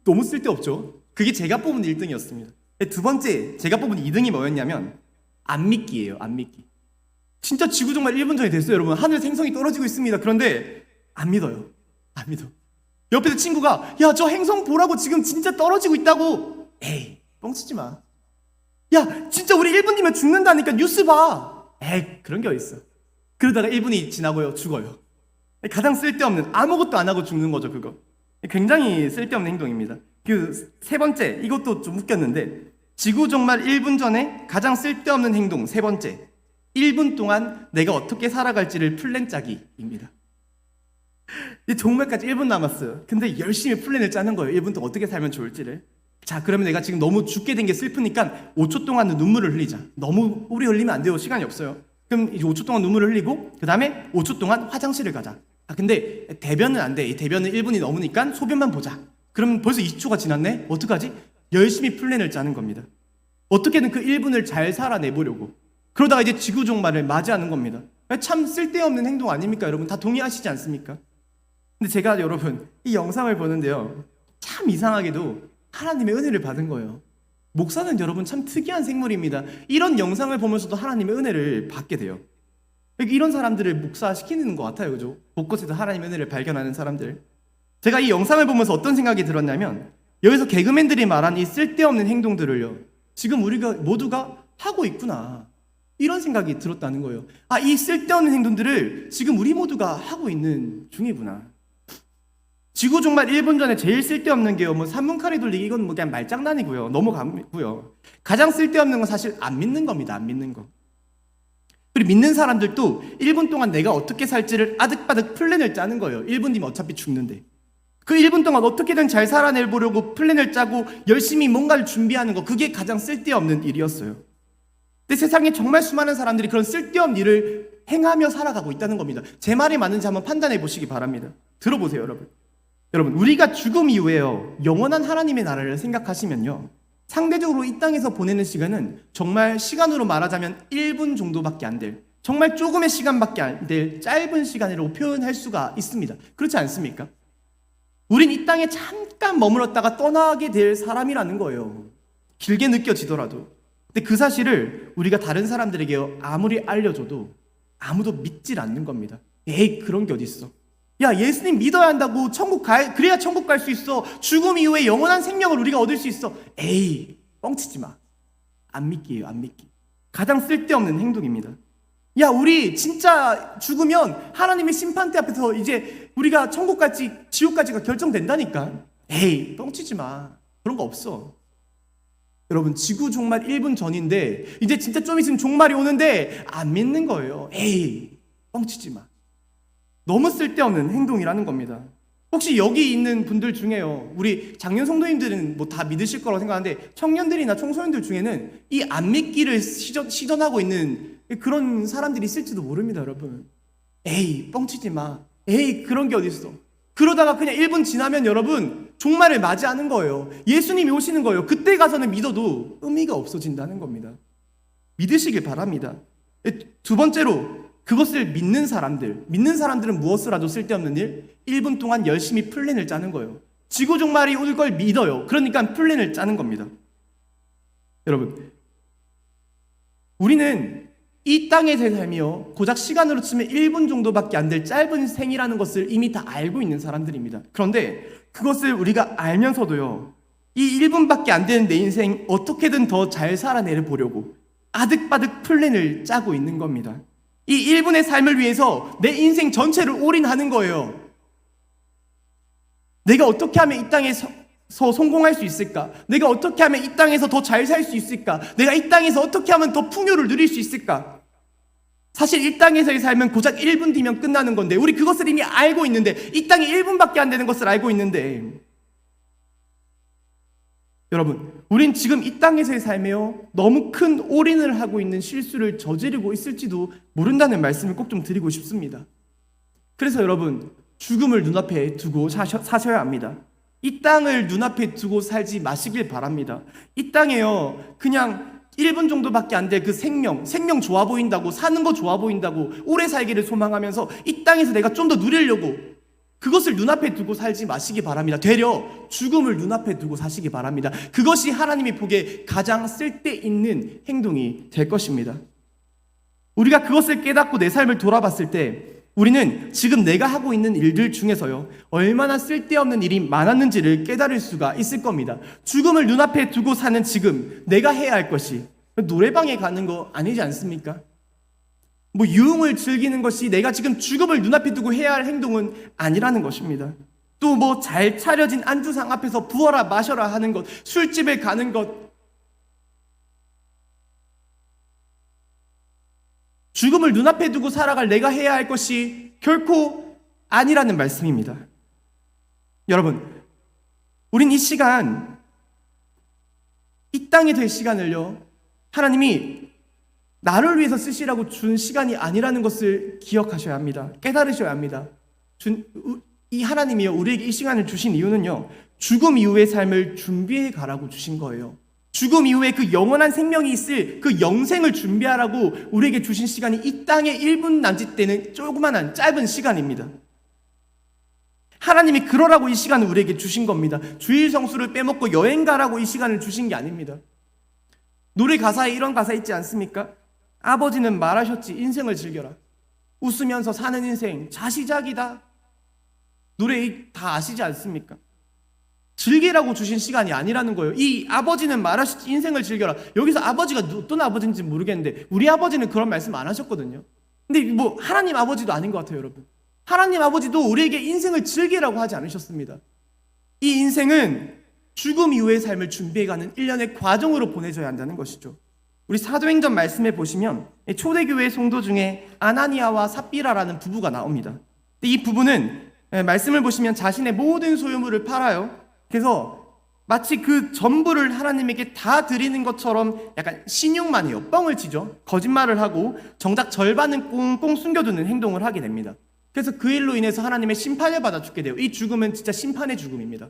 너무 쓸데없죠? 그게 제가 뽑은 1등이었습니다. 두 번째, 제가 뽑은 2등이 뭐였냐면 안 믿기예요. 안 믿기. 진짜 지구 종말 1분 전이 됐어요, 여러분. 하늘 생성이 떨어지고 있습니다. 그런데 안 믿어요. 안 믿어. 옆에서 친구가, 야, 저 행성 보라고, 지금 진짜 떨어지고 있다고. 에이, 뻥치지 마. 야, 진짜 우리 1분 뒤면 죽는다니까, 뉴스 봐. 에이, 그런 게 어딨어. 그러다가 1분이 지나고요, 죽어요. 가장 쓸데없는, 아무것도 안 하고 죽는 거죠, 그거. 굉장히 쓸데없는 행동입니다. 세 번째, 이것도 좀 웃겼는데, 지구 종말 1분 전에 가장 쓸데없는 행동 세 번째, 1분 동안 내가 어떻게 살아갈지를 플랜 짜기입니다. 이제 종말까지 1분 남았어요. 근데 열심히 플랜을 짜는 거예요. 1분 동안 어떻게 살면 좋을지를. 자, 그러면 내가 지금 너무 죽게 된 게 슬프니까 5초 동안은 눈물을 흘리자. 너무 오래 흘리면 안 돼요. 시간이 없어요. 그럼 이제 5초 동안 눈물을 흘리고 그 다음에 5초 동안 화장실을 가자. 아, 근데 대변은 안 돼. 이 대변은 1분이 넘으니까 소변만 보자. 그러면 벌써 20초가 지났네? 어떡하지? 열심히 플랜을 짜는 겁니다. 어떻게든 그 1분을 잘 살아내보려고. 그러다가 이제 지구 종말을 맞이하는 겁니다. 참 쓸데없는 행동 아닙니까? 여러분 다 동의하시지 않습니까? 근데 제가 여러분 이 영상을 보는데요, 참 이상하게도 하나님의 은혜를 받은 거예요. 목사는 여러분 참 특이한 생물입니다. 이런 영상을 보면서도 하나님의 은혜를 받게 돼요. 이런 사람들을 목사시키는 것 같아요. 그죠? 곳곳에서 하나님의 은혜를 발견하는 사람들. 제가 이 영상을 보면서 어떤 생각이 들었냐면, 여기서 개그맨들이 말한 이 쓸데없는 행동들을요, 지금 우리가 모두가 하고 있구나, 이런 생각이 들었다는 거예요. 아, 이 쓸데없는 행동들을 지금 우리 모두가 하고 있는 중이구나. 지구 종말 1분 전에 제일 쓸데없는 게요, 뭐 산문카리 돌리기, 이건 뭐 그냥 말장난이고요. 넘어가고요. 가장 쓸데없는 건 사실 안 믿는 겁니다. 안 믿는 거. 그리고 믿는 사람들도 1분 동안 내가 어떻게 살지를 아득바득 플랜을 짜는 거예요. 1분 뒤면 어차피 죽는데. 그 1분 동안 어떻게든 잘 살아내보려고 플랜을 짜고 열심히 뭔가를 준비하는 거, 그게 가장 쓸데없는 일이었어요. 근데 세상에 정말 수많은 사람들이 그런 쓸데없는 일을 행하며 살아가고 있다는 겁니다. 제 말이 맞는지 한번 판단해 보시기 바랍니다. 들어보세요, 여러분. 여러분, 우리가 죽음 이후에요, 영원한 하나님의 나라를 생각하시면요, 상대적으로 이 땅에서 보내는 시간은 정말 시간으로 말하자면 1분 정도밖에 안 될, 정말 조금의 시간밖에 안 될 짧은 시간으로 표현할 수가 있습니다. 그렇지 않습니까? 우린 이 땅에 잠깐 머물렀다가 떠나게 될 사람이라는 거예요. 길게 느껴지더라도. 근데 그 사실을 우리가 다른 사람들에게 아무리 알려줘도 아무도 믿질 않는 겁니다. 에이, 그런 게 어딨어. 야, 예수님 믿어야 한다고, 그래야 천국 갈 수 있어. 죽음 이후에 영원한 생명을 우리가 얻을 수 있어. 에이, 뻥치지 마. 안 믿기예요, 안 믿기. 가장 쓸데없는 행동입니다. 야, 우리 진짜 죽으면 하나님의 심판대 앞에서 이제 우리가 천국 갈지 지옥 갈지가 결정된다니까. 에이, 뻥치지 마. 그런 거 없어. 여러분, 지구 종말 1분 전인데 이제 진짜 좀 있으면 종말이 오는데 안 믿는 거예요. 에이, 뻥치지 마. 너무 쓸데없는 행동이라는 겁니다. 혹시 여기 있는 분들 중에요, 우리 장년 성도님들은 뭐 다 믿으실 거라고 생각하는데, 청년들이나 청소년들 중에는 이 안 믿기를 시전하고 있는 그런 사람들이 있을지도 모릅니다, 여러분. 에이, 뻥치지 마. 에이, 그런 게 어딨어. 그러다가 그냥 1분 지나면 여러분 종말을 맞이하는 거예요. 예수님이 오시는 거예요. 그때 가서는 믿어도 의미가 없어진다는 겁니다. 믿으시길 바랍니다. 두 번째로, 그것을 믿는 사람들은 무엇을 하도 쓸데없는 일? 1분 동안 열심히 플랜을 짜는 거예요. 지구 종말이 올 걸 믿어요. 그러니까 플랜을 짜는 겁니다. 여러분, 우리는 이 땅에서의 삶이요, 고작 시간으로 치면 1분 정도밖에 안 될 짧은 생이라는 것을 이미 다 알고 있는 사람들입니다. 그런데 그것을 우리가 알면서도요, 이 1분밖에 안 되는 내 인생 어떻게든 더 잘 살아내 보려고 아득바득 플랜을 짜고 있는 겁니다. 이 1분의 삶을 위해서 내 인생 전체를 올인하는 거예요. 내가 어떻게 하면 이 땅에서 성공할 수 있을까? 내가 어떻게 하면 이 땅에서 더 잘 살 수 있을까? 내가 이 땅에서 어떻게 하면 더 풍요를 누릴 수 있을까? 사실 이 땅에서의 삶은 고작 1분 뒤면 끝나는 건데, 우리 그것을 이미 알고 있는데, 이 땅에 1분밖에 안 되는 것을 알고 있는데, 여러분, 우린 지금 이 땅에서의 삶에요, 너무 큰 올인을 하고 있는 실수를 저지르고 있을지도 모른다는 말씀을 꼭 좀 드리고 싶습니다. 그래서 여러분, 죽음을 눈앞에 두고 사셔야 합니다. 이 땅을 눈앞에 두고 살지 마시길 바랍니다. 이 땅에요, 그냥 1분 정도밖에 안 될 그 생명 좋아 보인다고, 사는 거 좋아 보인다고 오래 살기를 소망하면서 이 땅에서 내가 좀 더 누리려고 그것을 눈앞에 두고 살지 마시기 바랍니다. 되려 죽음을 눈앞에 두고 사시기 바랍니다. 그것이 하나님이 보기에 가장 쓸데있는 행동이 될 것입니다. 우리가 그것을 깨닫고 내 삶을 돌아봤을 때, 우리는 지금 내가 하고 있는 일들 중에서요, 얼마나 쓸데없는 일이 많았는지를 깨달을 수가 있을 겁니다. 죽음을 눈앞에 두고 사는 지금 내가 해야 할 것이 노래방에 가는 거 아니지 않습니까? 뭐 유흥을 즐기는 것이 내가 지금 죽음을 눈앞에 두고 해야 할 행동은 아니라는 것입니다. 또 뭐 잘 차려진 안주상 앞에서 부어라 마셔라 하는 것, 술집에 가는 것, 죽음을 눈앞에 두고 살아갈 내가 해야 할 것이 결코 아니라는 말씀입니다. 여러분, 우린 이 시간, 이 땅에 될 시간을요, 하나님이 나를 위해서 쓰시라고 준 시간이 아니라는 것을 기억하셔야 합니다. 깨달으셔야 합니다. 이 하나님이요, 우리에게 이 시간을 주신 이유는요, 죽음 이후의 삶을 준비해 가라고 주신 거예요. 죽음 이후에 그 영원한 생명이 있을 그 영생을 준비하라고 우리에게 주신 시간이 이 땅에 1분 남짓 되는 조그만한 짧은 시간입니다. 하나님이 그러라고 이 시간을 우리에게 주신 겁니다. 주일 성수를 빼먹고 여행 가라고 이 시간을 주신 게 아닙니다. 노래 가사에 이런 가사 있지 않습니까? 아버지는 말하셨지, 인생을 즐겨라. 웃으면서 사는 인생 자시작이다. 노래 다 아시지 않습니까? 즐기라고 주신 시간이 아니라는 거예요. 이 아버지는 말하셨지, 인생을 즐겨라. 여기서 아버지가 어떤 아버지인지 모르겠는데 우리 아버지는 그런 말씀 안 하셨거든요. 근데 뭐 하나님 아버지도 아닌 것 같아요, 여러분. 하나님 아버지도 우리에게 인생을 즐기라고 하지 않으셨습니다. 이 인생은 죽음 이후의 삶을 준비해가는 일련의 과정으로 보내줘야 한다는 것이죠. 우리 사도행전 말씀에 보시면 초대교회 성도 중에 아나니아와 삽비라라는 부부가 나옵니다. 이 부부는 말씀을 보시면 자신의 모든 소유물을 팔아요. 그래서 마치 그 전부를 하나님에게 다 드리는 것처럼 약간 신용만 해요. 뻥을 치죠. 거짓말을 하고 정작 절반은 꽁꽁 숨겨두는 행동을 하게 됩니다. 그래서 그 일로 인해서 하나님의 심판을 받아 죽게 돼요. 이 죽음은 진짜 심판의 죽음입니다.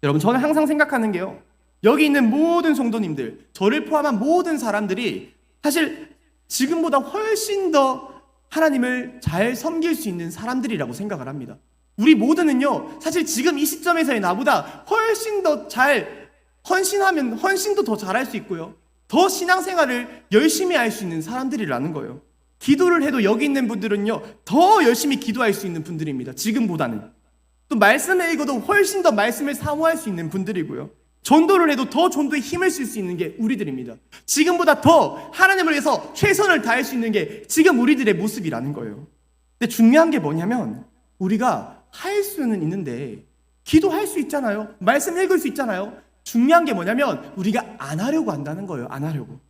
여러분, 저는 항상 생각하는 게요, 여기 있는 모든 성도님들, 저를 포함한 모든 사람들이 사실 지금보다 훨씬 더 하나님을 잘 섬길 수 있는 사람들이라고 생각을 합니다. 우리 모두는요, 사실 지금 이 시점에서의 나보다 훨씬 더 잘 헌신하면 헌신도 더 잘할 수 있고요, 더 신앙생활을 열심히 할 수 있는 사람들이라는 거예요. 기도를 해도 여기 있는 분들은요, 더 열심히 기도할 수 있는 분들입니다. 지금보다는. 또 말씀을 읽어도 훨씬 더 말씀을 사모할 수 있는 분들이고요, 전도를 해도 더 전도에 힘을 쓸 수 있는 게 우리들입니다. 지금보다 더 하나님을 위해서 최선을 다할 수 있는 게 지금 우리들의 모습이라는 거예요. 근데 중요한 게 뭐냐면, 우리가 할 수는 있는데, 기도할 수 있잖아요, 말씀 읽을 수 있잖아요. 중요한 게 뭐냐면 우리가 안 하려고 한다는 거예요. 안 하려고.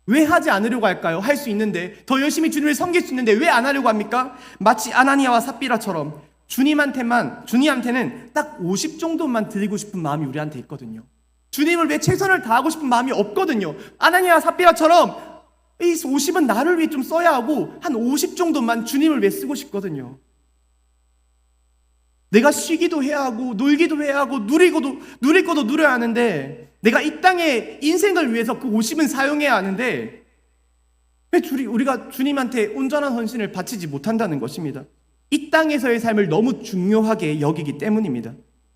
왜 하지 않으려고 할까요? 할 수 있는데, 더 열심히 주님을 섬길 수 있는데 왜 안 하려고 합니까? 마치 아나니아와 삽비라처럼 주님한테는 딱 50 정도만 드리고 싶은 마음이 우리한테 있거든요. 주님을 위해 최선을 다하고 싶은 마음이 없거든요. 아나니아와 삽비라처럼 이 50은 나를 위해 좀 써야 하고 한 50 정도만 주님을 위해 쓰고 싶거든요. 내가 쉬기도 해야 하고 놀기도 해야 하고 누릴 것도 누려야 하는데, 내가 이 땅의 인생을 위해서 그 50은 사용해야 하는데 왜 우리가 주님한테 온전한 헌신을 바치지 못한다는 것입니다. 이 땅에서의 삶을 너무 중요하게 여기기 때문입니다.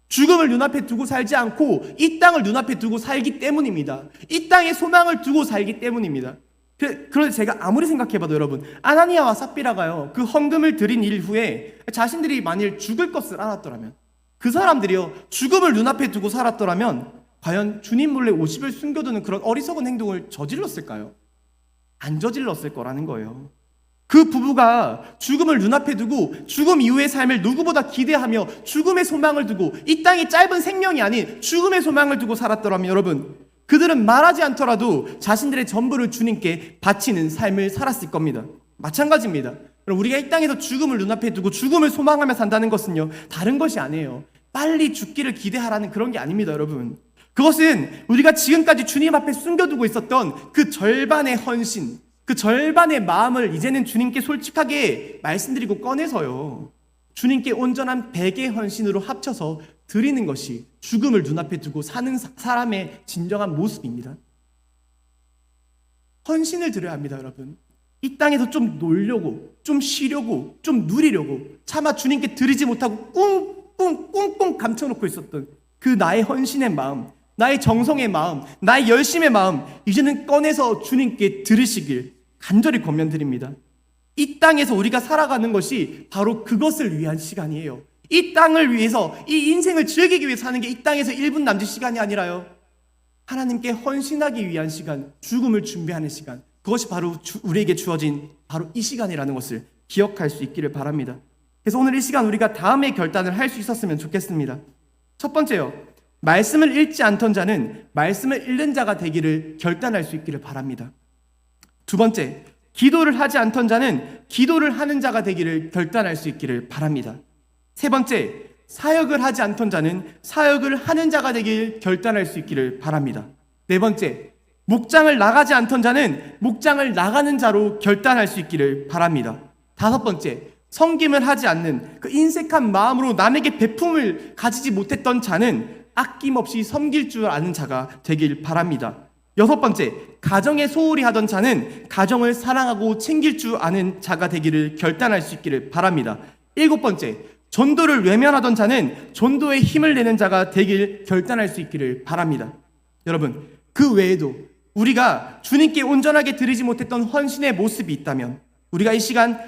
죽음을 눈앞에 두고 살지 않고 이 땅을 눈앞에 두고 살기 때문입니다. 이 땅에 소망을 두고 살기 때문입니다. 그런데 제가 아무리 생각해봐도 여러분, 아나니아와 삽비라가요, 그 헌금을 드린 일 후에 자신들이 만일 죽을 것을 알았더라면, 그 사람들이요, 죽음을 눈앞에 두고 살았더라면 과연 주님 몰래 50을 숨겨두는 그런 어리석은 행동을 저질렀을까요? 안 저질렀을 거라는 거예요. 그 부부가 죽음을 눈앞에 두고 죽음 이후의 삶을 누구보다 기대하며 죽음의 소망을 두고, 이 땅이 짧은 생명이 아닌 죽음의 소망을 두고 살았더라면 여러분, 그들은 말하지 않더라도 자신들의 전부를 주님께 바치는 삶을 살았을 겁니다. 마찬가지입니다. 우리가 이 땅에서 죽음을 눈앞에 두고 죽음을 소망하며 산다는 것은요, 다른 것이 아니에요. 빨리 죽기를 기대하라는 그런 게 아닙니다, 여러분. 그것은 우리가 지금까지 주님 앞에 숨겨두고 있었던 그 절반의 헌신, 그 절반의 마음을 이제는 주님께 솔직하게 말씀드리고 꺼내서요, 주님께 온전한 100의 헌신으로 합쳐서 드리는 것이 죽음을 눈앞에 두고 사는 사람의 진정한 모습입니다. 헌신을 드려야 합니다, 여러분. 이 땅에서 좀 놀려고, 좀 쉬려고, 좀 누리려고 차마 주님께 드리지 못하고 꽁꽁 감춰놓고 있었던 그 나의 헌신의 마음, 나의 정성의 마음, 나의 열심의 마음, 이제는 꺼내서 주님께 드리시길 간절히 권면드립니다. 이 땅에서 우리가 살아가는 것이 바로 그것을 위한 시간이에요. 이 땅을 위해서, 이 인생을 즐기기 위해 사는 게 이 땅에서 1분 남짓 시간이 아니라요, 하나님께 헌신하기 위한 시간, 죽음을 준비하는 시간, 그것이 바로 우리에게 주어진 바로 이 시간이라는 것을 기억할 수 있기를 바랍니다. 그래서 오늘 이 시간 우리가 다음의 결단을 할 수 있었으면 좋겠습니다. 첫 번째요, 말씀을 읽지 않던 자는 말씀을 읽는 자가 되기를 결단할 수 있기를 바랍니다. 두 번째, 기도를 하지 않던 자는 기도를 하는 자가 되기를 결단할 수 있기를 바랍니다. 세 번째, 사역을 하지 않던 자는 사역을 하는 자가 되길 결단할 수 있기를 바랍니다. 네 번째, 목장을 나가지 않던 자는 목장을 나가는 자로 결단할 수 있기를 바랍니다. 다섯 번째, 섬김을 하지 않는 그 인색한 마음으로 남에게 베품을 가지지 못했던 자는 아낌없이 섬길 줄 아는 자가 되길 바랍니다. 여섯 번째, 가정에 소홀히 하던 자는 가정을 사랑하고 챙길 줄 아는 자가 되기를 결단할 수 있기를 바랍니다. 일곱 번째, 전도를 외면하던 자는 전도에 힘을 내는 자가 되길 결단할 수 있기를 바랍니다. 여러분, 그 외에도 우리가 주님께 온전하게 드리지 못했던 헌신의 모습이 있다면 우리가 이 시간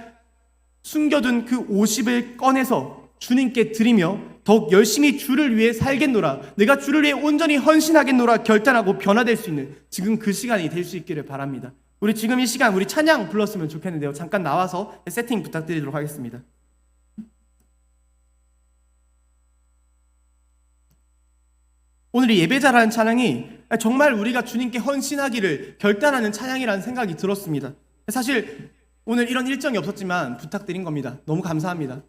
숨겨둔 그 50을 꺼내서 주님께 드리며 더욱 열심히 주를 위해 살겠노라, 내가 주를 위해 온전히 헌신하겠노라 결단하고 변화될 수 있는 지금 그 시간이 될 수 있기를 바랍니다. 우리 지금 이 시간 우리 찬양 불렀으면 좋겠는데요. 잠깐 나와서 세팅 부탁드리도록 하겠습니다. 오늘 이 예배자라는 찬양이 정말 우리가 주님께 헌신하기를 결단하는 찬양이라는 생각이 들었습니다. 사실 오늘 이런 일정이 없었지만 부탁드린 겁니다. 너무 감사합니다.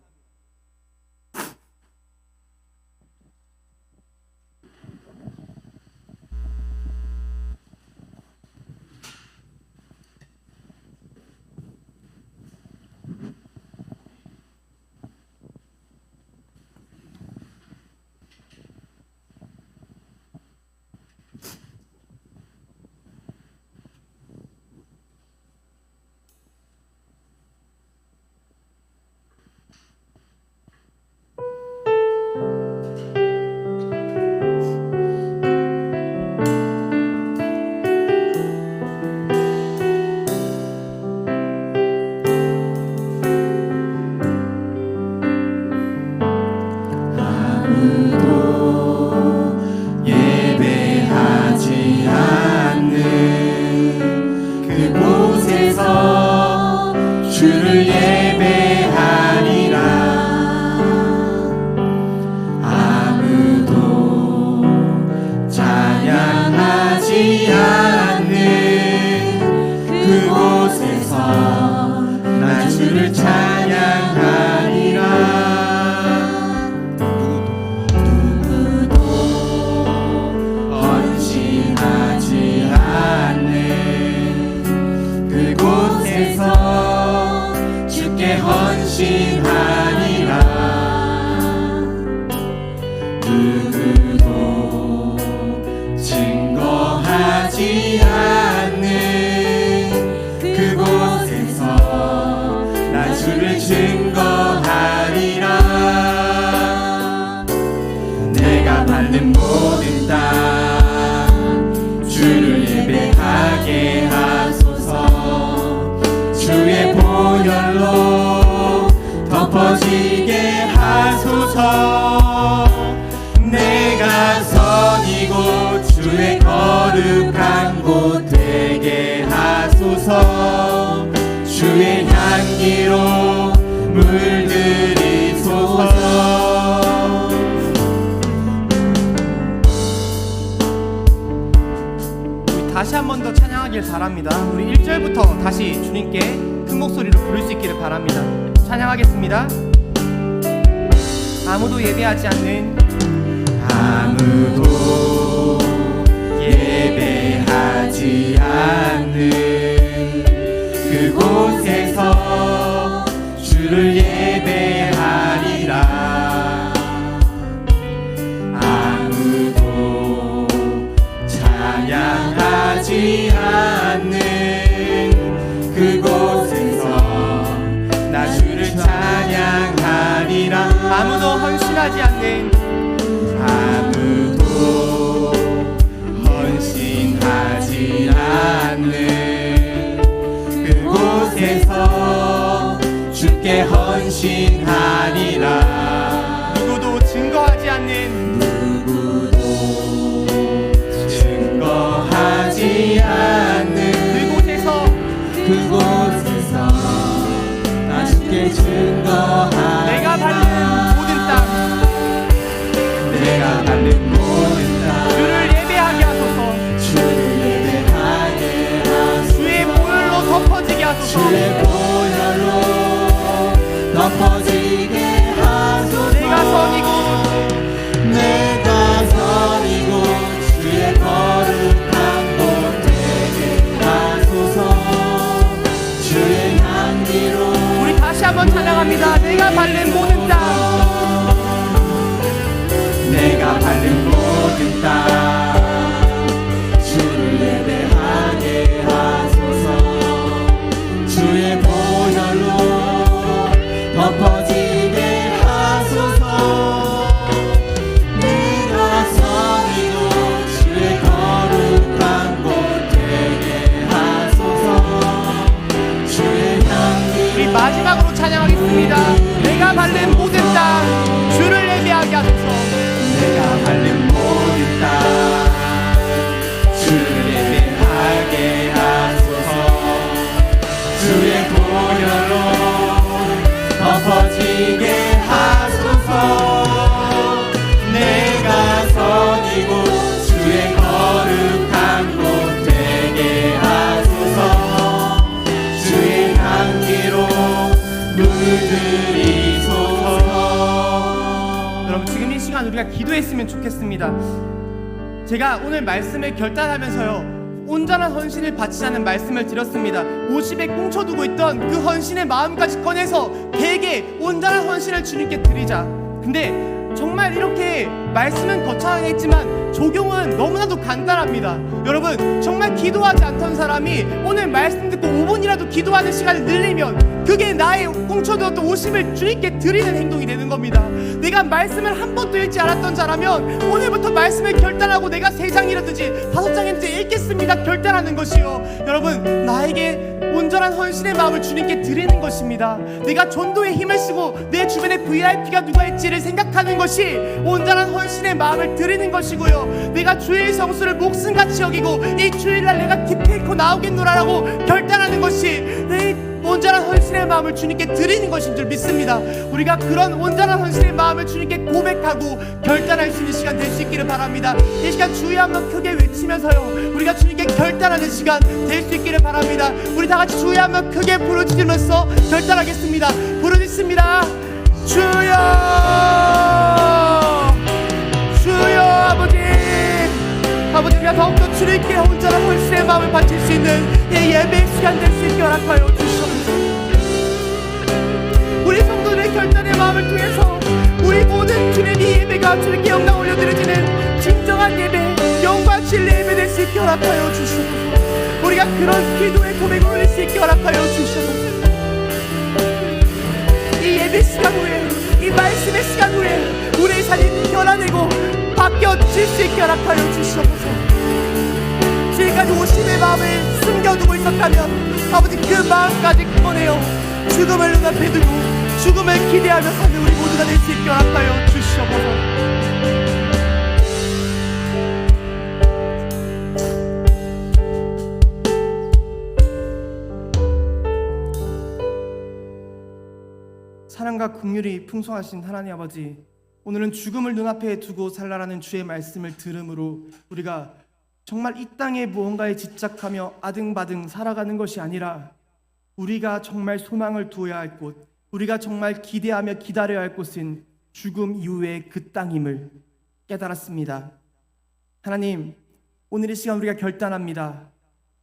예배하지 않는 그곳에서 주를 예배하리라. 아무도 찬양하지 않는 그곳에서 나 주를 찬양하리라. 헌신하지 않는 그곳에서 주께 헌신하리라. 누구도 증거하지 않는 그곳에서 나 주를 증거하리라. 내가 받는 모든 땅 주를 예배하게 하소서. 주의 보혈로 덮어지게 하소서. 내가 선이고 주의 거룩한 곳 되게 하소서. 주의 향기로 물들이소서. 다시 한 번 더 찬양하길 바랍니다. 우리 1절부터 다시 주님께 큰 목소리로 부를 수 있기를 바랍니다. 찬양하겠습니다. 아무도 예배하지 않는 아무도 예배하지 않는 그곳에서 주를 예배하리라. 아무도 찬양하지 않는 그곳에서 나 주를 찬양하리라. 아무도 헌신하지 않는 아무도 헌신하지 않는 그곳에서 주께 헌신하리라. 누구도 증거하지 않는 증거하지 않는 그곳에서 나 주께 증거하리라. 내가 받는 모든 땅 내가 받는 모든 땅 주를 예배하게 하소서. 주를 예배하게 하소서. 주의 보혈로 덮어지게 하소서. 주의 보혈로 덮어지게 하소서. 내가 선이고 내가 선이고 주의 거룩한 곳 되게 하소서. 주의 향기로 우리 다시 한번 찬양합니다. 내가 밟는 모든 땅, 내가 밟는 모든 땅 주를 예배하게 하소서. 주의 보혈로 덮어지게 하소서. 내가 선이고 주의 거룩한 곳 되게 하소서. 주의 향기 우리 마지막으로 찬양하겠습니다. 내가 밟는 모든 땅, 주를 예배하게 하소서. 내가 밟는 모든 땅 주를 예배하게 하소서. 주의 보혈로 덮어지게 하소서. 내가 선이고 주의 거룩한 곳 되게 하소서. 주의 향기로 물들이소서. 여러분, 지금 이 시간 우리가 기도했으면 좋겠습니다. 제가 오늘 말씀을 결단하면서요, 온전한 헌신을 바치자는 말씀을 드렸습니다. 50에 꽁쳐두고 있던 그 헌신의 마음까지 꺼내서 대개 온전한 헌신을 주님께 드리자. 근데 정말 이렇게 말씀은 거창하겠지만 적용은 너무나도 간단합니다. 여러분, 정말 기도하지 않던 사람이 오늘 말씀 듣고 5분이라도 기도하는 시간을 늘리면 그게 나의 꽁쳐두었던 50을 주님께 드리는 행동이 되는 겁니다. 내가 말씀을 한 번도 읽지 않았던 자라면 오늘부터 말씀을 결단하고 내가 3장이라든지 5장이라든지 읽겠습니다 결단하는 것이요, 여러분, 나에게 온전한 헌신의 마음을 주님께 드리는 것입니다. 내가 전도에 힘을 쓰고 내 주변에 VIP가 누가 있지를 생각하는 것이 온전한 헌신의 마음을 드리는 것이고요, 내가 주일 성수를 목숨같이 여기고 이 주일날 내가 기필코 나오겠노라라고 결단하는 것이 내 온전한 헌신의 마음을 주님께 드리는 것인 줄 믿습니다. 우리가 그런 온전한 헌신의 마음을 주님께 고백하고 결단할 수 있는 시간 될 수 있기를 바랍니다. 이 시간 주여 한번 크게 외치면서요, 우리가 주님께 결단하는 시간 될 수 있기를 바랍니다. 우리 다 같이 주여 한번 크게 부르짖으면서 결단하겠습니다. 부르짖습니다. 주여, 주여. 아버지, 우리가 더욱더 주님께 온전한 헌신의 마음을 바칠 수 있는 예배 시간 될 수 있게 허락하여 주시옵소서. 우리 성도들의 결단의 마음을 통해서 우리 모든 주님이 예배가 주님께 영광 올려드려지는 진정한 예배, 영광 진리 예배 될 수 있게 허락하여 주시옵소서. 우리가 그런 기도의 고백을 올릴 수 있게 허락하여 주시옵소서. 이 예배 시간 후에, 이 말씀의 시간 후에 우리의 삶이 변화되고 바뀌어질 수 있게 허락하여 주시옵소서. 지금까지 50의 마음을 숨겨두고 있었다면 아버지, 그 마음까지 꺼내어 죽음을 눈앞에 두고 죽음을 기대하며 사는 우리 모두가 될 수 있게 허락하여 주시옵소서. 사랑과 긍휼이 풍성하신 하나님 아버지, 오늘은 죽음을 눈앞에 두고 살라라는 주의 말씀을 들음으로 우리가 정말 이 땅에 무언가에 집착하며 아등바등 살아가는 것이 아니라 우리가 정말 소망을 두어야 할 곳, 우리가 정말 기대하며 기다려야 할 곳은 죽음 이후의 그 땅임을 깨달았습니다. 하나님, 오늘 이 시간 우리가 결단합니다.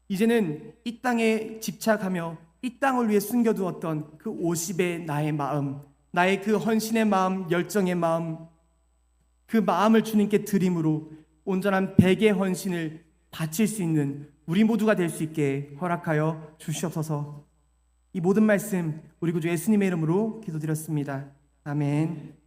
이제는 이 땅에 집착하며 이 땅을 위해 숨겨두었던 그 50의 나의 마음, 나의 그 헌신의 마음, 열정의 마음, 그 마음을 주님께 드림으로 온전한 100의 헌신을 바칠 수 있는 우리 모두가 될 수 있게 허락하여 주시옵소서. 이 모든 말씀 우리 구주 예수님의 이름으로 기도드렸습니다. 아멘.